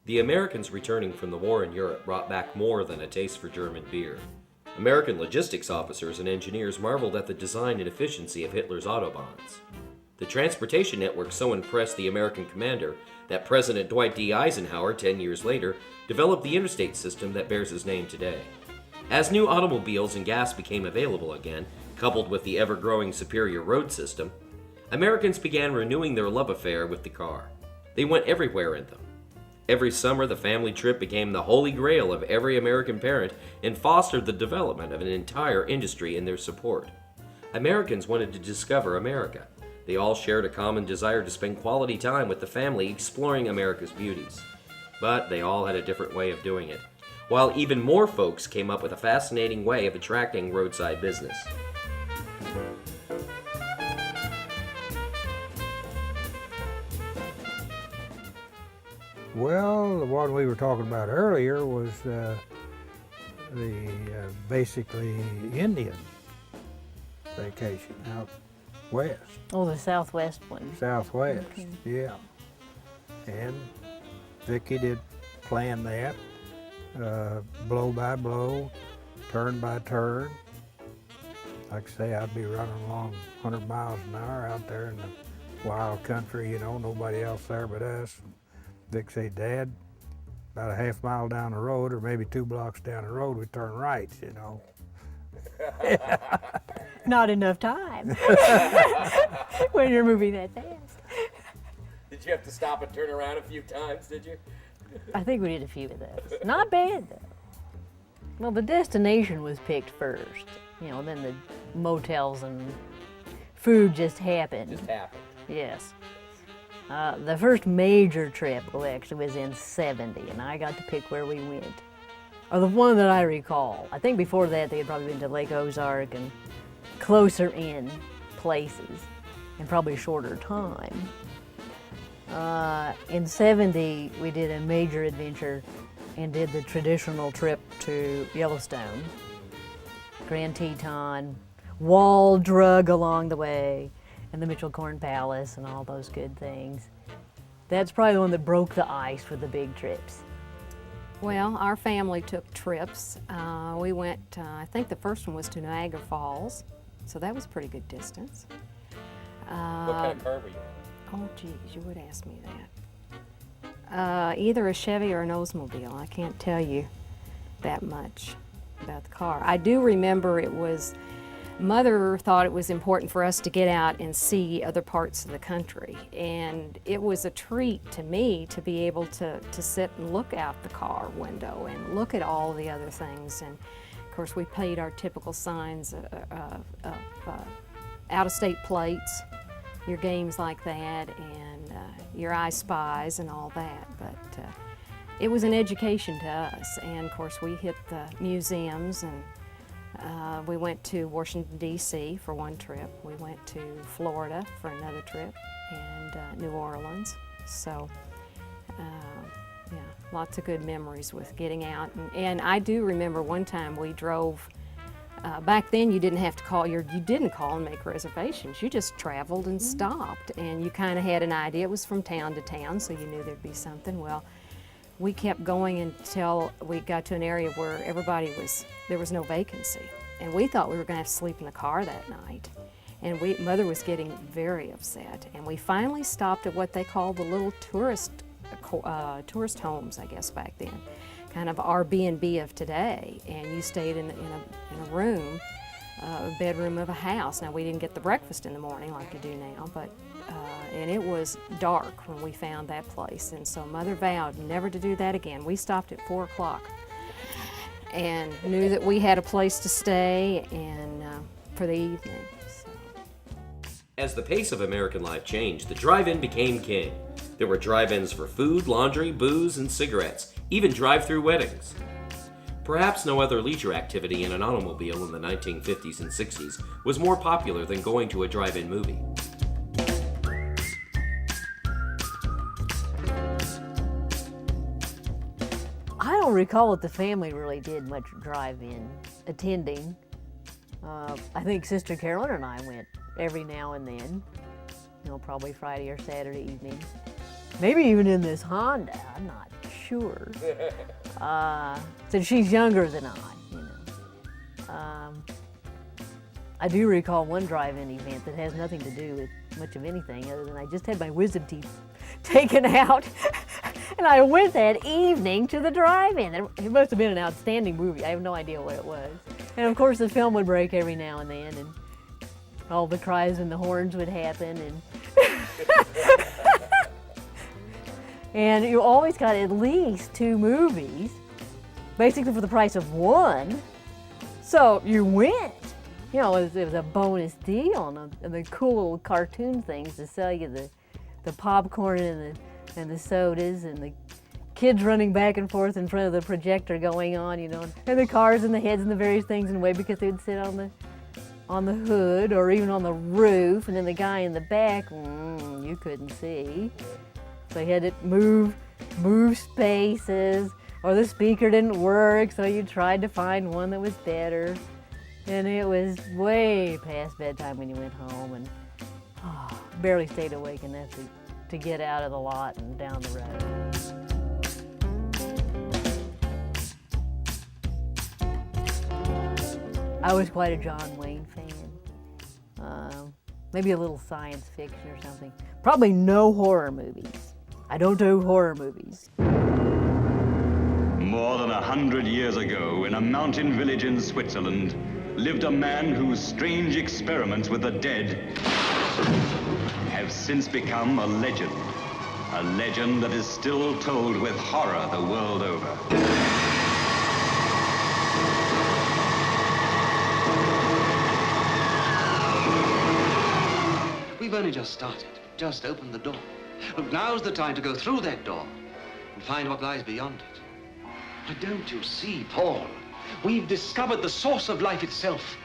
The Americans returning from the war in Europe brought back more than a taste for German beer. American logistics officers and engineers marveled at the design and efficiency of Hitler's Autobahns. The transportation network so impressed the American commander that President Dwight D. Eisenhower, 10 years later, developed the interstate system that bears his name today. As new automobiles and gas became available again, coupled with the ever-growing superior road system, Americans began renewing their love affair with the car. They went everywhere in them. Every summer, the family trip became the holy grail of every American parent and fostered the development of an entire industry in their support. Americans wanted to discover America. They all shared a common desire to spend quality time with the family exploring America's beauties. But they all had a different way of doing it, while even more folks came up with a fascinating way of attracting roadside business. Well, the one we were talking about earlier was basically Indian vacation out west. Oh, the Southwest one. Southwest, Okay. yeah. And Vicki did plan that, blow by blow, turn by turn. Like I say, I'd be running along 100 miles an hour out there in the wild country, you know, nobody else there but us. Vic say, Dad, about a half mile down the road, or maybe 2 blocks down the road, we turn right, you know. Not enough time when you're moving that fast. Did you have to stop and turn around a few times, did you? I think we did a few of those. Not bad, though. Well, the destination was picked first. You know, then the motels and food just happened. Just happened. Yes. The first major trip actually was in '70, and I got to pick where we went. Or the one that I recall. I think before that they had probably been to Lake Ozark and closer in places, and probably a shorter time. In '70, we did a major adventure and did the traditional trip to Yellowstone. Grand Teton, Wall drug along the way, and the Mitchell Corn Palace and all those good things. That's probably the one that broke the ice for the big trips. Well, our family took trips. We went, I think the first one was to Niagara Falls, so that was a pretty good distance. What kind of car were you on? Oh, geez, you would ask me that. Either a Chevy or an Oldsmobile. I can't tell you that much about the car. I do remember Mother thought it was important for us to get out and see other parts of the country, and it was a treat to me to be able to sit and look out the car window and look at all the other things. And of course we paid our typical signs of out-of-state plates, your games like that, and your I Spies and all that. But it was an education to us, and of course we hit the museums, and we went to Washington, D.C. for one trip. We went to Florida for another trip, and New Orleans. So, yeah, lots of good memories with getting out. And I do remember one time we drove. Back then, you didn't have to call. You didn't call and make reservations. You just traveled and stopped, and you kind of had an idea. It was from town to town, so you knew there'd be something. Well, we kept going until we got to an area where there was no vacancy. And we thought we were going to have to sleep in the car that night. And Mother was getting very upset. And we finally stopped at what they called the little tourist homes, I guess, back then. Kind of Airbnb of today. And you stayed in a room, a bedroom of a house. Now, we didn't get the breakfast in the morning like you do now, but and it was dark when we found that place, and so Mother vowed never to do that again. We stopped at 4 o'clock and knew that we had a place to stay and for the evening. So. As the pace of American life changed, the drive-in became king. There were drive-ins for food, laundry, booze, and cigarettes, even drive-through weddings. Perhaps no other leisure activity in an automobile in the 1950s and 60s was more popular than going to a drive-in movie. I don't recall that the family really did much drive-in attending. I think Sister Carolyn and I went every now and then, you know, probably Friday or Saturday evening. Maybe even in this Honda, I'm not sure. Since she's younger than I, you know. I do recall one drive-in event that has nothing to do with much of anything other than I just had my wisdom teeth taken out. And I went that evening to the drive-in. It must have been an outstanding movie. I have no idea what it was. And of course the film would break every now and then, and all the cries and the horns would happen, and and you always got at least 2 movies, basically for the price of one. So you went. You know, it was a bonus deal, and the cool little cartoon things to sell you the popcorn and the sodas, and the kids running back and forth in front of the projector going on, you know, and the cars and the heads and the various things in the way because they would sit on the hood or even on the roof, and then the guy in the back, you couldn't see. So you had to move spaces, or the speaker didn't work, so you tried to find one that was better. And it was way past bedtime when you went home, and barely stayed awake enough to get out of the lot and down the road. I was quite a John Wayne fan. Maybe a little science fiction or something. Probably no horror movies. I don't do horror movies. More than 100 years ago, in a mountain village in Switzerland, lived a man whose strange experiments with the dead have since become a legend that is still told with horror the world over. We've only just started, just opened the door. Look, now's the time to go through that door and find what lies beyond it. But don't you see, Paul? We've discovered the source of life itself,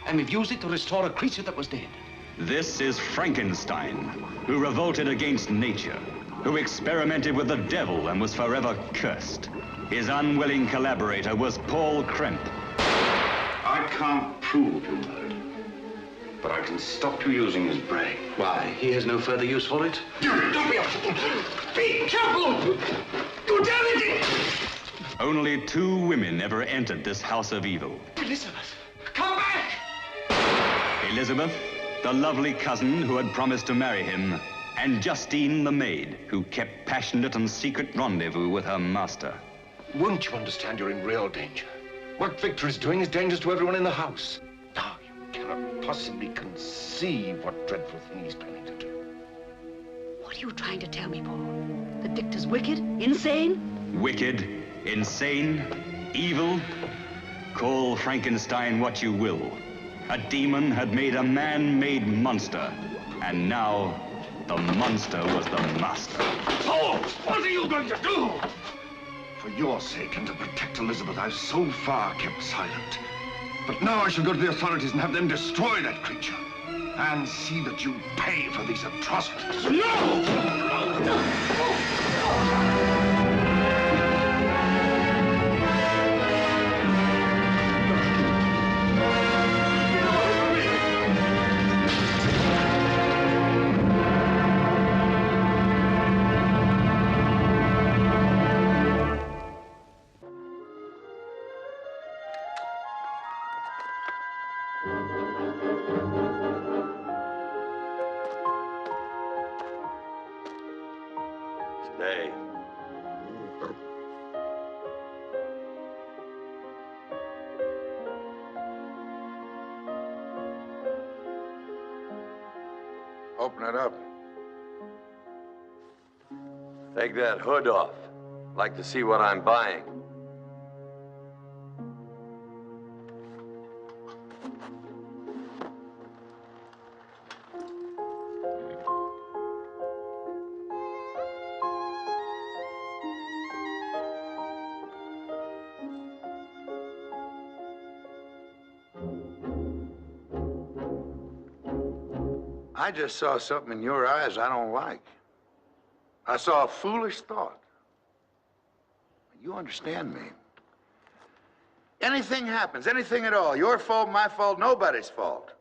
and we've used it to restore a creature that was dead. This is Frankenstein, who revolted against nature, who experimented with the devil and was forever cursed. His unwilling collaborator was Paul Kremp. I can't prove you murdered, but I can stop you using his brain. Why, he has no further use for it? Don't be a fool! Be careful! You damn it! Only 2 women ever entered this house of evil. Elizabeth, come back! Elizabeth, the lovely cousin who had promised to marry him, and Justine the maid, who kept passionate and secret rendezvous with her master. Won't you understand you're in real danger? What Victor is doing is dangerous to everyone in the house. Now, you cannot possibly conceive what dreadful thing he's planning to do. What are you trying to tell me, Paul? That Victor's wicked? Insane? Wicked, insane, evil. Call Frankenstein what you will. A demon had made a man-made monster, and now the monster was the master. Paul, what are you going to do? For your sake and to protect Elizabeth, I've so far kept silent. But now I shall go to the authorities and have them destroy that creature. And see that you pay for these atrocities. No! Stay. Open it up. Take that hood off. Like to see what I'm buying. I just saw something in your eyes I don't like. I saw a foolish thought. You understand me. Anything happens, anything at all, your fault, my fault, nobody's fault.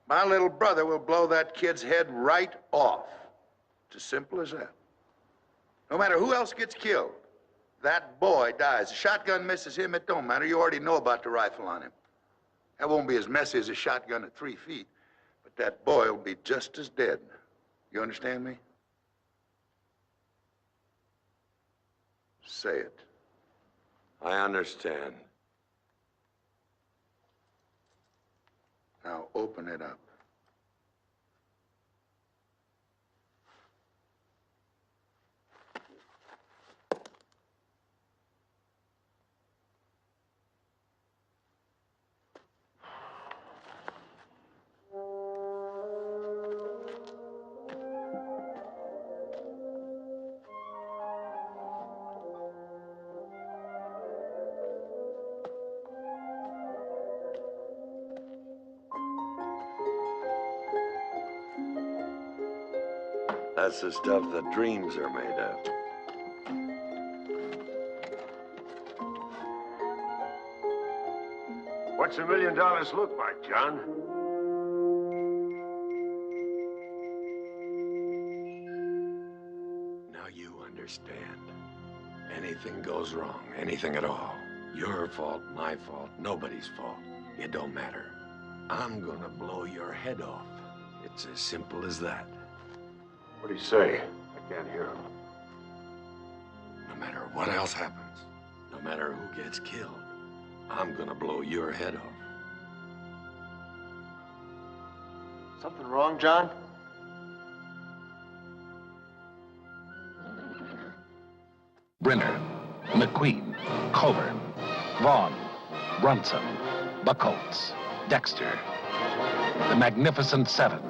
My little brother will blow that kid's head right off. It's as simple as that. No matter who else gets killed, that boy dies, the shotgun misses him, it don't matter. You already know about the rifle on him. That won't be as messy as a shotgun at 3 feet, but that boy will be just as dead. You understand me? Say it. I understand. Now open it up. That's the stuff that dreams are made of. What's $1 million look like, John? Now you understand. Anything goes wrong, anything at all. Your fault, my fault, nobody's fault. It don't matter. I'm gonna blow your head off. It's as simple as that. What'd he say? I can't hear him. No matter what else happens, no matter who gets killed, I'm gonna blow your head off. Something wrong, John? Brenner, McQueen, Coburn, Vaughn, Brunson, Buckholtz, Dexter, the Magnificent Seven.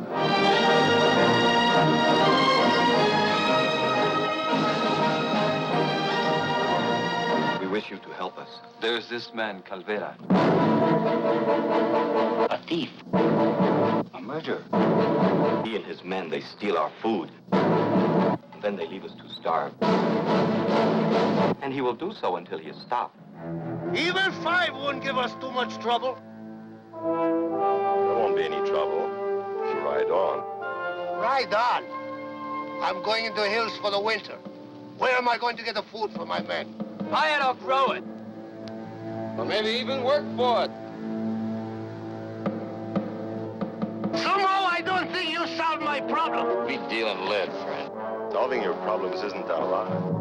We wish you to help us. There's this man, Calvera. A thief. A murderer. He and his men, they steal our food. And then they leave us to starve. And he will do so until he is stopped. Even 5 wouldn't give us too much trouble. There won't be any trouble if you ride on. Ride on. I'm going into the hills for the winter. Where am I going to get the food for my men? Buy it or grow it. Or maybe even work for it. Somehow I don't think you solved my problem. We deal in lead, friend. Solving your problems isn't our line.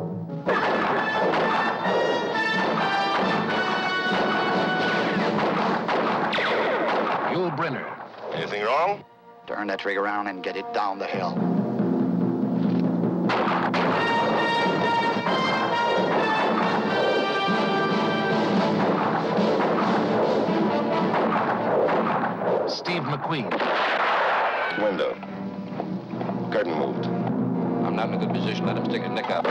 Yul Brynner. Anything wrong? Turn that rig around and get it down the hill. Steve McQueen. Window. Curtain moved. I'm not in a good position. Let him stick his neck out.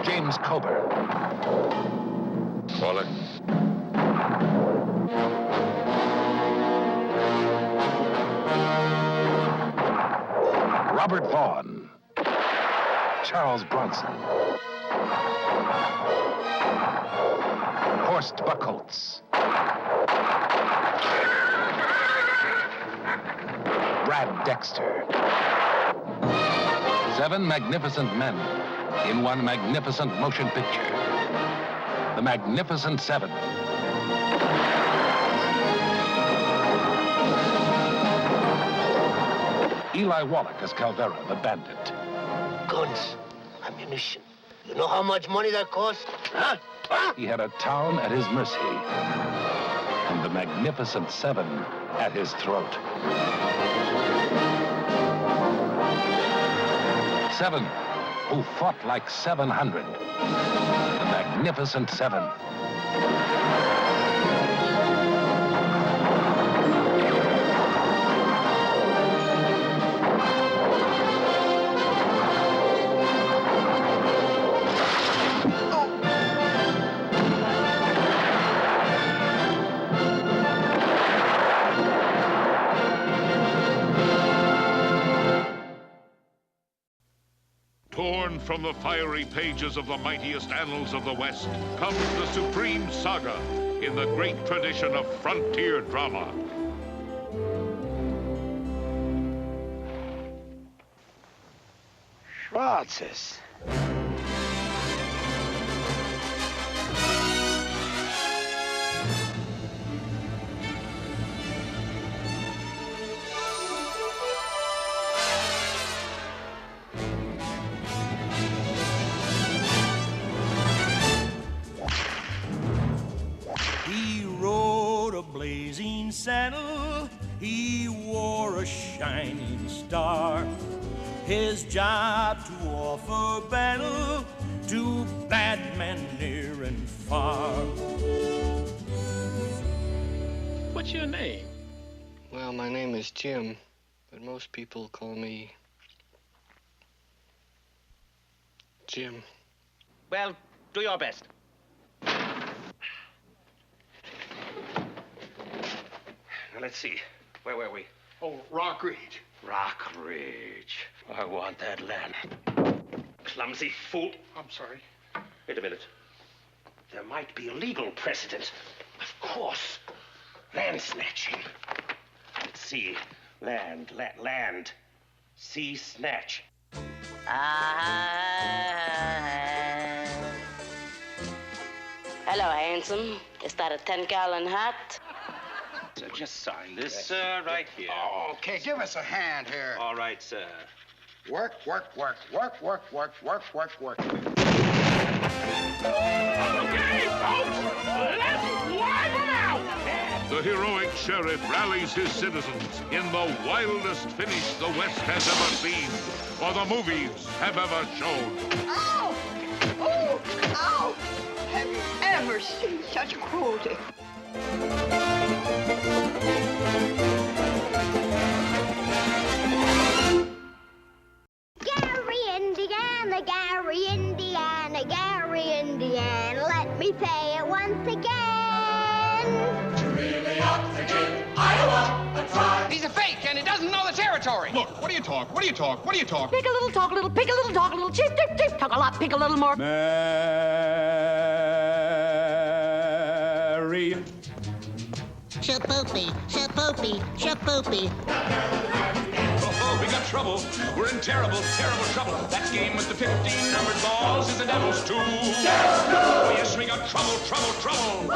James Coburn. Waller. Robert Vaughn. Charles Bronson. Horst Buckholtz. Brad Dexter. 7 magnificent men in one magnificent motion picture. The Magnificent Seven. Eli Wallach as Calvera, the bandit. Guns, ammunition. You know how much money that costs? Huh? Huh? He had a town at his mercy, and the Magnificent Seven at his throat. 7 who fought like 700. The Magnificent Seven. Torn from the fiery pages of the mightiest annals of the West comes the supreme saga in the great tradition of frontier drama. Schwa. waltzes. He rode a blazing saddle, he wore a shining star. His job to offer battle to bad men near and far. What's your name? Well, my name is Jim, but most people call me Jim. Well, do your best. Now, let's see. Where were we? Oh, Rock Ridge. Rock Ridge. I want that land. Clumsy fool. I'm sorry. Wait a minute. There might be a legal precedent. Of course. Land snatching. Let's see. Land. Sea snatch. Hello, handsome. Is that a 10-gallon hat? So just sign this, right here. Oh, okay, give us a hand here. All right, sir. Work, work, work, work, work, work, work, work, work. Okay, folks, let's wipe them out! The heroic sheriff rallies his citizens in the wildest finish the West has ever seen, or the movies have ever shown. Ow! Oh! Ow! Have you ever seen such cruelty? Gary, Indiana, Gary, Indiana, let me say it once again. You really ought to give Iowa a try. He's a fake and he doesn't know the territory. Look, what do you talk? What do you talk? What do you talk? Pick a little, talk a little, pick a little, talk a little, cheep, cheep, cheep, talk a lot, pick a little more. Mary. Shapoopy, shapoopy, shapoopy. Oh, we got trouble. We're in terrible, terrible trouble. That game with the 15 numbered balls is the devil's too. Oh, yes, we got trouble, trouble, trouble.